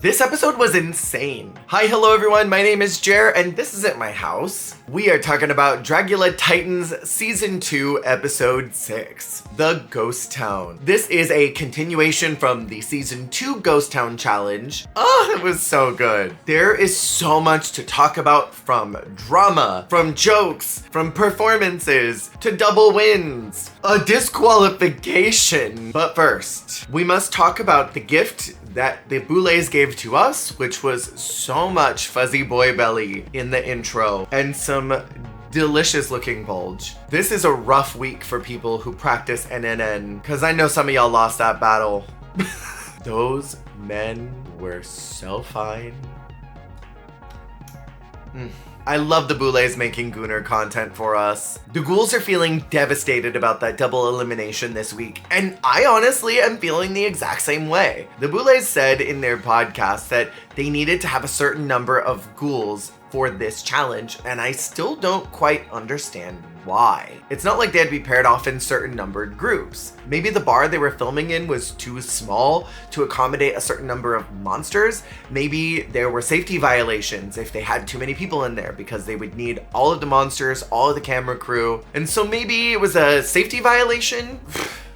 This episode was insane. Hi, hello everyone, my name is Jer, and this is at my house. We are talking about Dragula Titans Season 2, Episode 6, The Ghost Town. This is a continuation from the Season 2 Ghost Town Challenge. Oh, it was so good. There is so much to talk about, from drama, from jokes, from performances, to double wins, a disqualification. But first, we must talk about the gift that the Boulets gave to us, which was so much fuzzy boy belly in the intro and some delicious looking bulge. This is a rough week for people who practice NNN, because I know some of y'all lost that battle. Those men were so fine. I love the Boulets making Gooner content for us. The ghouls are feeling devastated about that double elimination this week, and I honestly am feeling the exact same way. The Boulets said in their podcast that they needed to have a certain number of ghouls for this challenge, and I still don't quite understand why. It's not like they had to be paired off in certain numbered groups. Maybe the bar they were filming in was too small to accommodate a certain number of monsters. Maybe there were safety violations if they had too many people in there, because they would need all of the monsters, all of the camera crew. And so maybe it was a safety violation?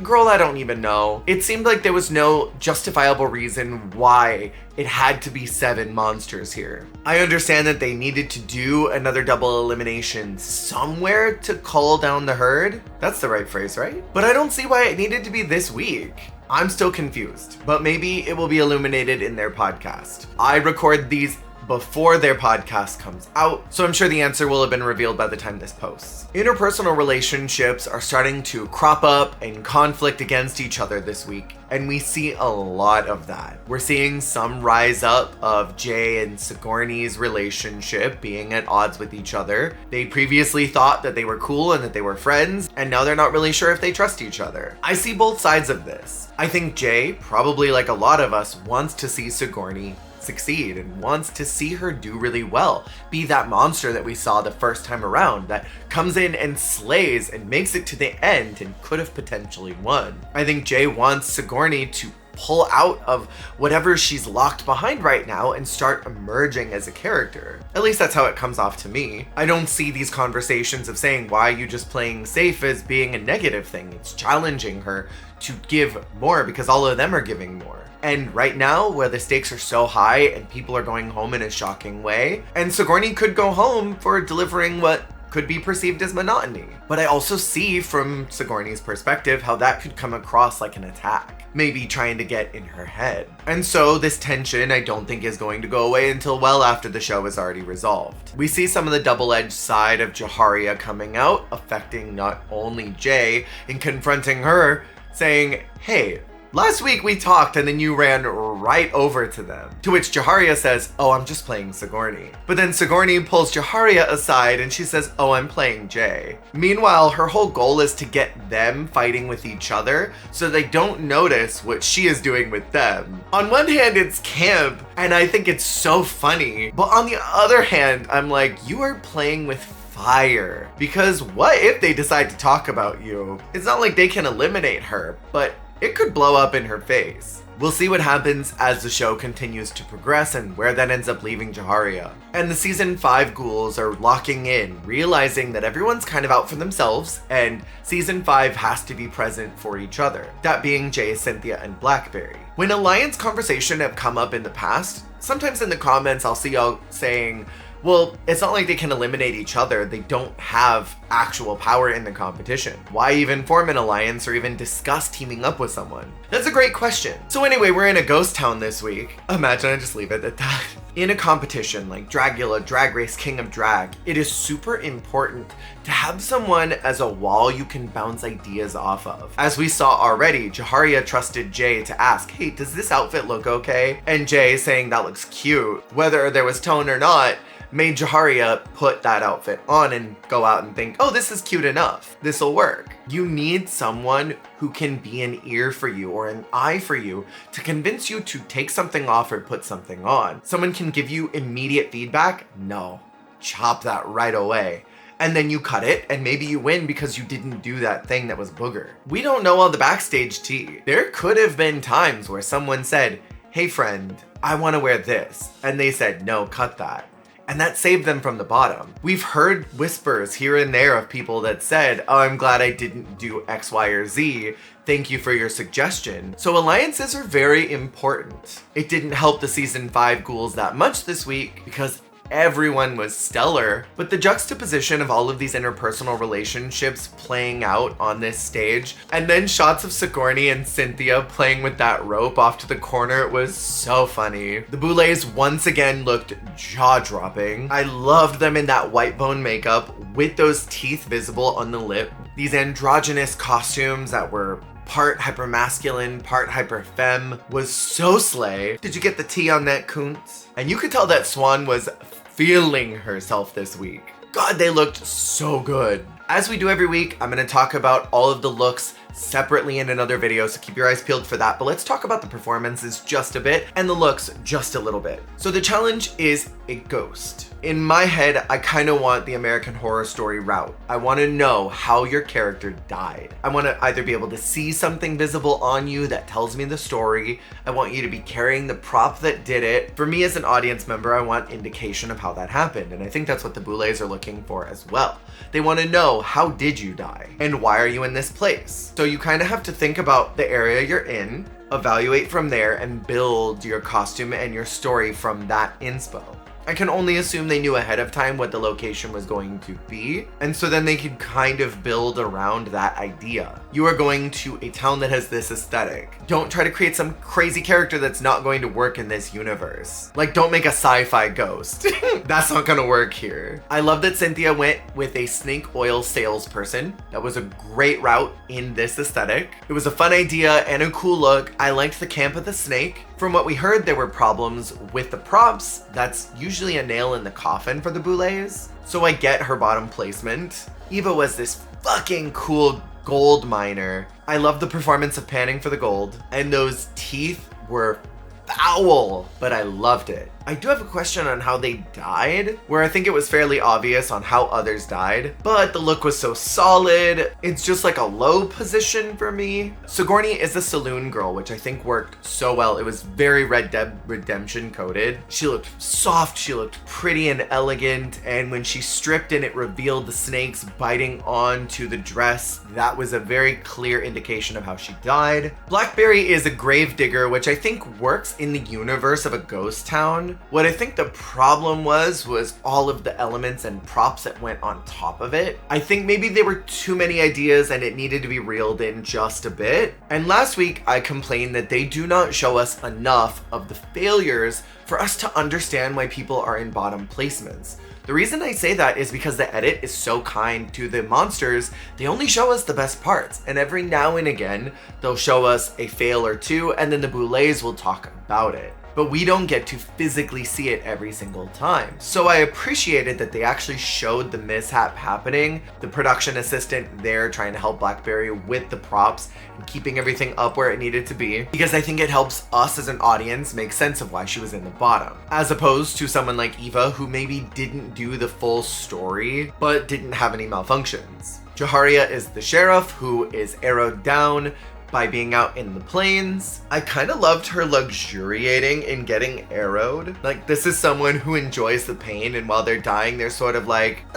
Girl, I don't even know. It seemed like there was no justifiable reason why it had to be 7 monsters here. I understand that they needed to do another double elimination somewhere to cull down the herd. That's the right phrase, right? But I don't see why it needed to be this week. I'm still confused, but maybe it will be illuminated in their podcast. I record these before their podcast comes out, so I'm sure the answer will have been revealed by the time this posts. Interpersonal relationships are starting to crop up and conflict against each other this week, and we see a lot of that. We're seeing some rise up of Jay and Sigourney's relationship being at odds with each other. They previously thought that they were cool and that they were friends, and now they're not really sure if they trust each other. I see both sides of this. I think Jay, probably like a lot of us, wants to see Sigourney succeed and wants to see her do really well, be that monster that we saw the first time around that comes in and slays and makes it to the end and could have potentially won. I think Jay wants Sigourney to pull out of whatever she's locked behind right now and start emerging as a character. At least that's how it comes off to me. I don't see these conversations of saying, why are you just playing safe, as being a negative thing. It's challenging her to give more, because all of them are giving more. And right now, where the stakes are so high and people are going home in a shocking way, and Sigourney could go home for delivering what could be perceived as monotony. But I also see from Sigourney's perspective how that could come across like an attack, maybe trying to get in her head. And so this tension I don't think is going to go away until well after the show is already resolved. We see some of the double-edged side of Jaharia coming out, affecting not only Jay in confronting her, saying, hey, last week we talked and then you ran right over to them. To which Jaharia says, oh, I'm just playing Sigourney. But then Sigourney pulls Jaharia aside and she says, oh, I'm playing Jay. Meanwhile, her whole goal is to get them fighting with each other so they don't notice what she is doing with them. On one hand, it's camp and I think it's so funny. But on the other hand, I'm like, you are playing with fire. Because what if they decide to talk about you? It's not like they can eliminate her, but it could blow up in her face. We'll see what happens as the show continues to progress and where that ends up leaving Jaharia. And the season 5 ghouls are locking in, realizing that everyone's kind of out for themselves and season 5 has to be present for each other. That being Jay, Cynthia, and Blackberry. When alliance conversation have come up in the past, sometimes in the comments I'll see y'all saying, well, it's not like they can eliminate each other. They don't have actual power in the competition. Why even form an alliance or even discuss teaming up with someone? That's a great question. So anyway, we're in a ghost town this week. Imagine I just leave it at that. In a competition like Dragula, Drag Race King of Drag, it is super important to have someone as a wall you can bounce ideas off of. As we saw already, Jaharia trusted Jay to ask, hey, does this outfit look okay? And Jay saying that looks cute, whether there was tone or not, made Jaharia put that outfit on and go out and think, oh, this is cute enough. This'll work. You need someone who can be an ear for you or an eye for you to convince you to take something off or put something on. Someone can give you immediate feedback. No, chop that right away. And then you cut it and maybe you win because you didn't do that thing that was booger. We don't know all the backstage tea. There could have been times where someone said, hey friend, I want to wear this. And they said, no, cut that. And that saved them from the bottom. We've heard whispers here and there of people that said, oh, I'm glad I didn't do X, Y, or Z. Thank you for your suggestion. So alliances are very important. It didn't help the season 5 ghouls that much this week because everyone was stellar, but the juxtaposition of all of these interpersonal relationships playing out on this stage, and then shots of Sigourney and Cynthia playing with that rope off to the corner was so funny. The Boulets once again looked jaw-dropping. I loved them in that white bone makeup with those teeth visible on the lip. These androgynous costumes that were part hypermasculine, part hyperfemme was so slay. Did you get the tea on that, Kuntz? And you could tell that Swan was feeling herself this week. God, they looked so good. As we do every week, I'm gonna talk about all of the looks separately in another video, so keep your eyes peeled for that. But let's talk about the performances just a bit and the looks just a little bit. So the challenge is a ghost. In my head, I kind of want the American Horror Story route. I want to know how your character died. I want to either be able to see something visible on you that tells me the story. I want you to be carrying the prop that did it. For me as an audience member, I want indication of how that happened. And I think that's what the Boulets are looking for as well. They want to know, how did you die? And why are you in this place? So you kind of have to think about the area you're in, evaluate from there, and build your costume and your story from that inspo. I can only assume they knew ahead of time what the location was going to be, and so then they could kind of build around that idea. You are going to a town that has this aesthetic. Don't try to create some crazy character that's not going to work in this universe. Like, don't make a sci-fi ghost. That's not gonna work here. I love that Cynthia went with a snake oil salesperson. That was a great route in this aesthetic. It was a fun idea and a cool look. I liked the camp of the snake. From what we heard, there were problems with the props. That's usually a nail in the coffin for the Boulets. So I get her bottom placement. Eva was this fucking cool gold miner. I love the performance of panning for the gold. And those teeth were foul, but I loved it. I do have a question on how they died, where I think it was fairly obvious on how others died, but the look was so solid. It's just like a low position for me. Sigourney is a saloon girl, which I think worked so well. It was very Red Dead Redemption coded. She looked soft, she looked pretty and elegant, and when she stripped and it revealed the snakes biting onto the dress, that was a very clear indication of how she died. Blackberry is a gravedigger, which I think works in the universe of a ghost town. What I think the problem was all of the elements and props that went on top of it. I think maybe there were too many ideas and it needed to be reeled in just a bit. And last week I complained that they do not show us enough of the failures for us to understand why people are in bottom placements. The reason I say that is because the edit is so kind to the monsters. They only show us the best parts, and every now and again they'll show us a fail or two, and then the Boulets will talk about it. But we don't get to physically see it every single time. So I appreciated that they actually showed the mishap happening, the production assistant there trying to help Blackberry with the props and keeping everything up where it needed to be, because I think it helps us as an audience make sense of why she was in the bottom, as opposed to someone like Eva who maybe didn't do the full story but didn't have any malfunctions. Jaharia is the sheriff who is arrowed down by being out in the plains. I kind of loved her luxuriating in getting arrowed. Like, this is someone who enjoys the pain, and while they're dying, they're sort of like,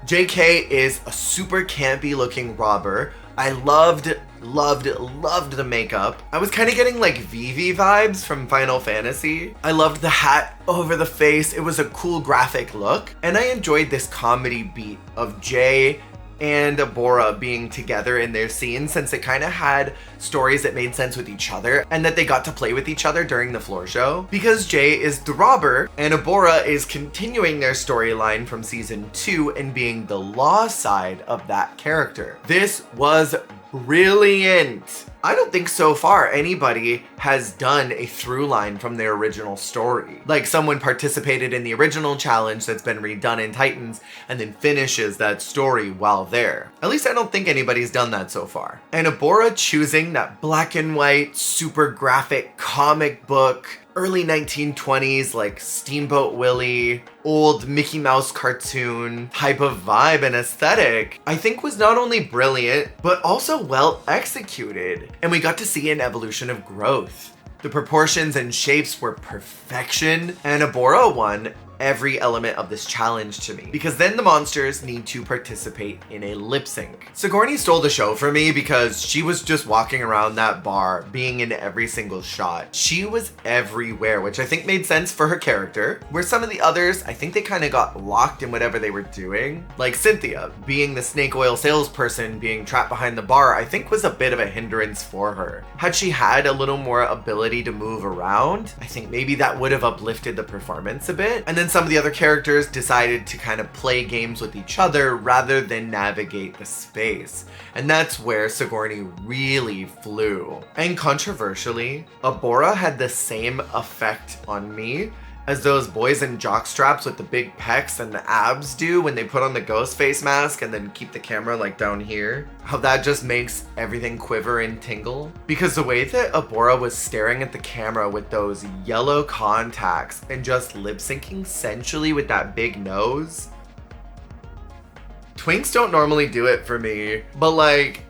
JK is a super campy looking robber. I loved the makeup. I was kind of getting like Vivi vibes from Final Fantasy. I loved the hat over the face. It was a cool graphic look. And I enjoyed this comedy beat of Jay and Abhora being together in their scenes, since it kind of had stories that made sense with each other and that they got to play with each other during the floor show. Because Jay is the robber and Abhora is continuing their storyline from season 2 and being the law side of that character. This was brilliant. I don't think so far anybody has done a through line from their original story. Like someone participated in the original challenge that's been redone in Titans and then finishes that story while there. At least I don't think anybody's done that so far. And Abhora choosing that black and white, super graphic comic book, early 1920s, like Steamboat Willie, old Mickey Mouse cartoon type of vibe and aesthetic, I think was not only brilliant, but also well executed. And we got to see an evolution of growth. The proportions and shapes were perfection, and Abhora won every element of this challenge to me, because then the monsters need to participate in a lip sync. Sigourney stole the show for me because she was just walking around that bar, being in every single shot. She was everywhere, which I think made sense for her character, where some of the others, I think they kind of got locked in whatever they were doing. Like Cynthia, being the snake oil salesperson, being trapped behind the bar, I think was a bit of a hindrance for her. Had she had a little more ability to move around, I think maybe that would have uplifted the performance a bit. And then some of the other characters decided to kind of play games with each other rather than navigate the space. And that's where Sigourney really flew. And controversially, Abhora had the same effect on me as those boys in jockstraps with the big pecs and the abs do when they put on the ghost face mask and then keep the camera like down here. How that just makes everything quiver and tingle. Because the way that Abhora was staring at the camera with those yellow contacts and just lip syncing sensually with that big nose. Twinks don't normally do it for me, but like,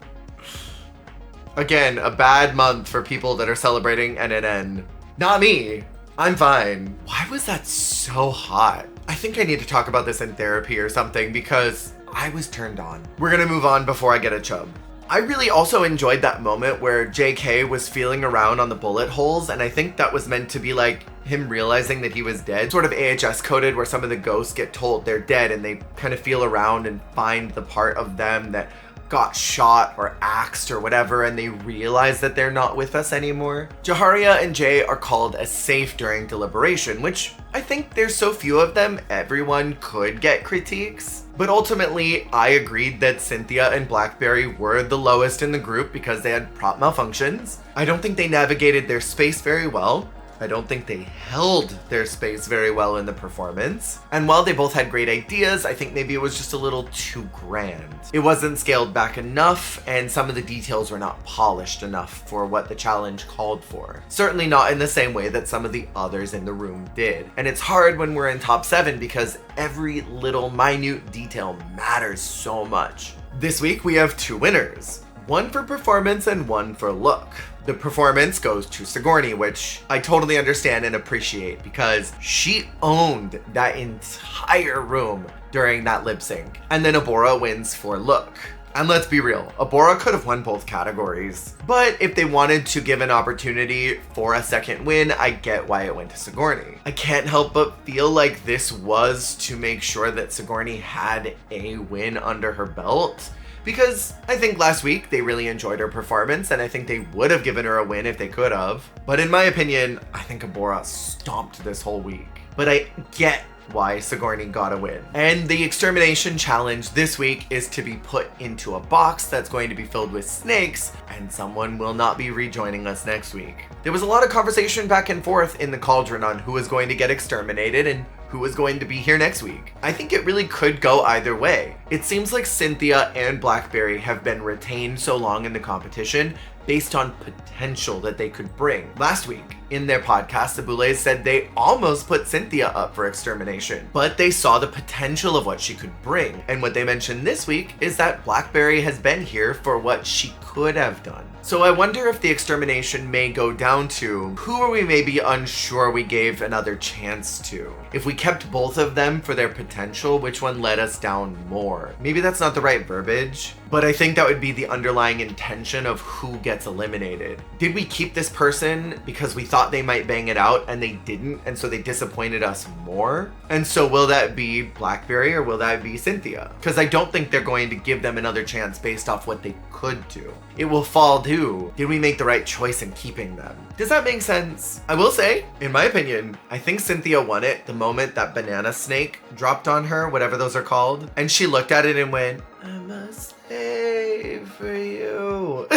again, a bad month for people that are celebrating NNN. Not me. I'm fine. Why was that so hot? I think I need to talk about this in therapy or something because I was turned on. We're gonna move on before I get a chub. I really also enjoyed that moment where JK was feeling around on the bullet holes, and I think that was meant to be like him realizing that he was dead. Sort of AHS coded, where some of the ghosts get told they're dead and they kind of feel around and find the part of them that got shot or axed or whatever, and they realize that they're not with us anymore. Jaharia and Jay are called as safe during deliberation, which I think there's so few of them, everyone could get critiques. But ultimately, I agreed that Cynthia and Blackberry were the lowest in the group because they had prop malfunctions. I don't think they navigated their space very well. I don't think they held their space very well in the performance. And while they both had great ideas, I think maybe it was just a little too grand. It wasn't scaled back enough, and some of the details were not polished enough for what the challenge called for. Certainly not in the same way that some of the others in the room did. And it's hard when we're in top 7 because every little minute detail matters so much. This week we have 2 winners. One for performance and one for look. The performance goes to Sigourney, which I totally understand and appreciate because she owned that entire room during that lip sync. And then Abhora wins for look. And let's be real, Abhora could have won both categories. But if they wanted to give an opportunity for a second win, I get why it went to Sigourney. I can't help but feel like this was to make sure that Sigourney had a win under her belt. Because I think last week they really enjoyed her performance, and I think they would have given her a win if they could have. But in my opinion, I think Abhora stomped this whole week. But I get why Sigourney got a win. And the Extermination challenge this week is to be put into a box that's going to be filled with snakes, and someone will not be rejoining us next week. There was a lot of conversation back and forth in the cauldron on who was going to get exterminated and who was going to be here next week. I think it really could go either way. It seems like Cynthia and Blackberry have been retained so long in the competition based on potential that they could bring. Last week, in their podcast, the Boulets said they almost put Cynthia up for extermination, but they saw the potential of what she could bring. And what they mentioned this week is that Blackberry has been here for what she could have done. So I wonder if the extermination may go down to who are we maybe unsure we gave another chance to. If we kept both of them for their potential, which one let us down more? Maybe that's not the right verbiage, but I think that would be the underlying intention of who gets eliminated. Did we keep this person because we thought they might bang it out and they didn't, and so they disappointed us more? And so will that be Blackberry or will that be Cynthia? Because I don't think they're going to give them another chance based off what they could do. It will fall due, did we make the right choice in keeping them? Does that make sense? I will say, in my opinion, I think Cynthia won it the moment that banana snake dropped on her, whatever those are called, and she looked at it and went, I'm a slave for you.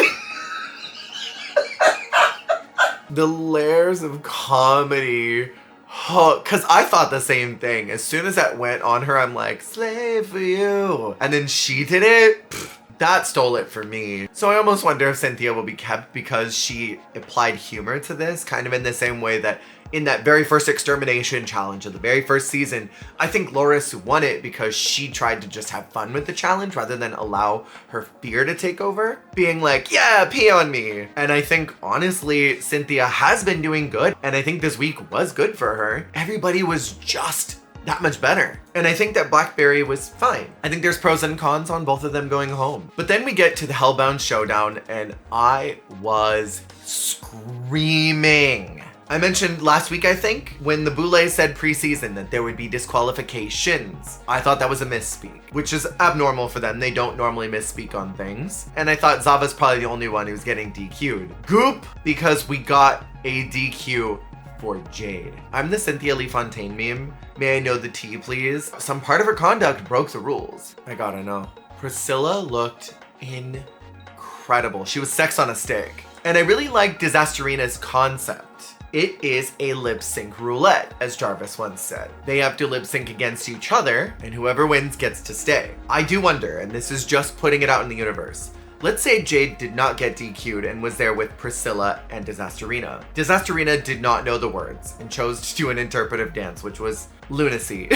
The layers of comedy, because I thought the same thing. As soon as that went on her, I'm like, slave for you. And then she did it. That stole it for me. So I almost wonder if Cynthia will be kept because she applied humor to this, kind of in the same way that In that very first Extermination challenge of the very first season, I think Loris won it because she tried to just have fun with the challenge rather than allow her fear to take over. Being like, yeah, pee on me. And I think honestly, Cynthia has been doing good. And I think this week was good for her. Everybody was just that much better. And I think that Blackberry was fine. I think there's pros and cons on both of them going home. But then we get to the Hellbound Showdown and I was screaming. I mentioned last week, I think, when the Boulets said preseason that there would be disqualifications. I thought that was a misspeak, which is abnormal for them. They don't normally misspeak on things. And I thought Zava's probably the only one who's getting DQ'd. Goop, because we got a DQ for Jade. I'm the Cynthia Lee Fontaine meme. May I know the tea, please? Some part of her conduct broke the rules. I gotta know. Priscilla looked incredible. She was sex on a stick. And I really liked Disasterina's concept. It is a lip sync roulette, as Jarvis once said. They have to lip sync against each other, and whoever wins gets to stay. I do wonder, and this is just putting it out in the universe. Let's say Jade did not get DQ'd and was there with Priscilla and Disasterina. Disasterina did not know the words and chose to do an interpretive dance, which was lunacy.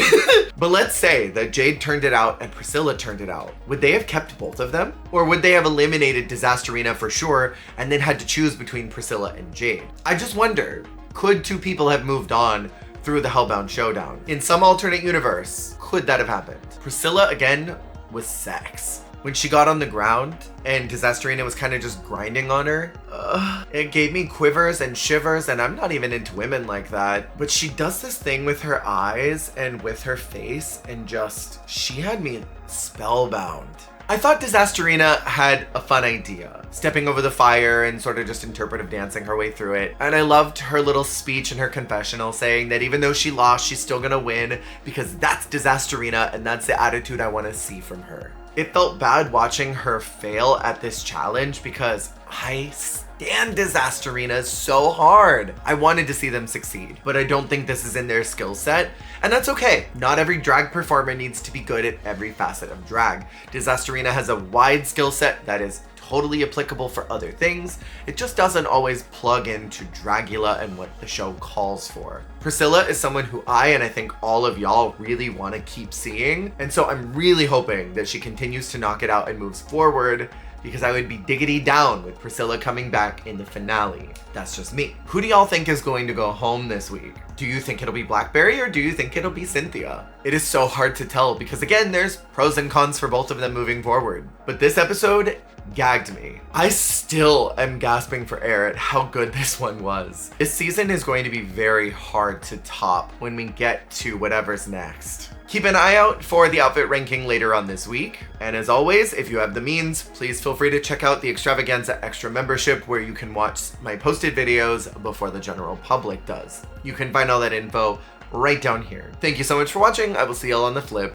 But let's say that Jade turned it out and Priscilla turned it out. Would they have kept both of them? Or would they have eliminated Disasterina for sure and then had to choose between Priscilla and Jade? I just wonder, could two people have moved on through the Hellbound Showdown? In some alternate universe, could that have happened? Priscilla, again, was sex. When she got on the ground and Disasterina was kind of just grinding on her, it gave me quivers and shivers, and I'm not even into women like that. But she does this thing with her eyes and with her face, and just, she had me spellbound. I thought Disasterina had a fun idea, stepping over the fire and sort of just interpretive dancing her way through it. And I loved her little speech in her confessional saying that even though she lost, she's still gonna win because that's Disasterina and that's the attitude I wanna see from her. It felt bad watching her fail at this challenge because I stand Disasterina so hard. I wanted to see them succeed, but I don't think this is in their skill set, and that's okay. Not every drag performer needs to be good at every facet of drag. Disasterina has a wide skill set that is totally applicable for other things. It just doesn't always plug into Dragula and what the show calls for. Priscilla is someone who and I think all of y'all really want to keep seeing. And so I'm really hoping that she continues to knock it out and moves forward because I would be diggity down with Priscilla coming back in the finale. That's just me. Who do y'all think is going to go home this week? Do you think it'll be Blackberry or do you think it'll be Cynthia? It is so hard to tell because again, there's pros and cons for both of them moving forward. But this episode gagged me. I still am gasping for air at how good this one was. This season is going to be very hard to top when we get to whatever's next. Keep an eye out for the outfit ranking later on this week. And as always, if you have the means, please feel free to check out the Extravaganza Extra membership where you can watch my posted videos before the general public does. You can find all that info right down here. Thank you so much for watching. I will see y'all on the flip.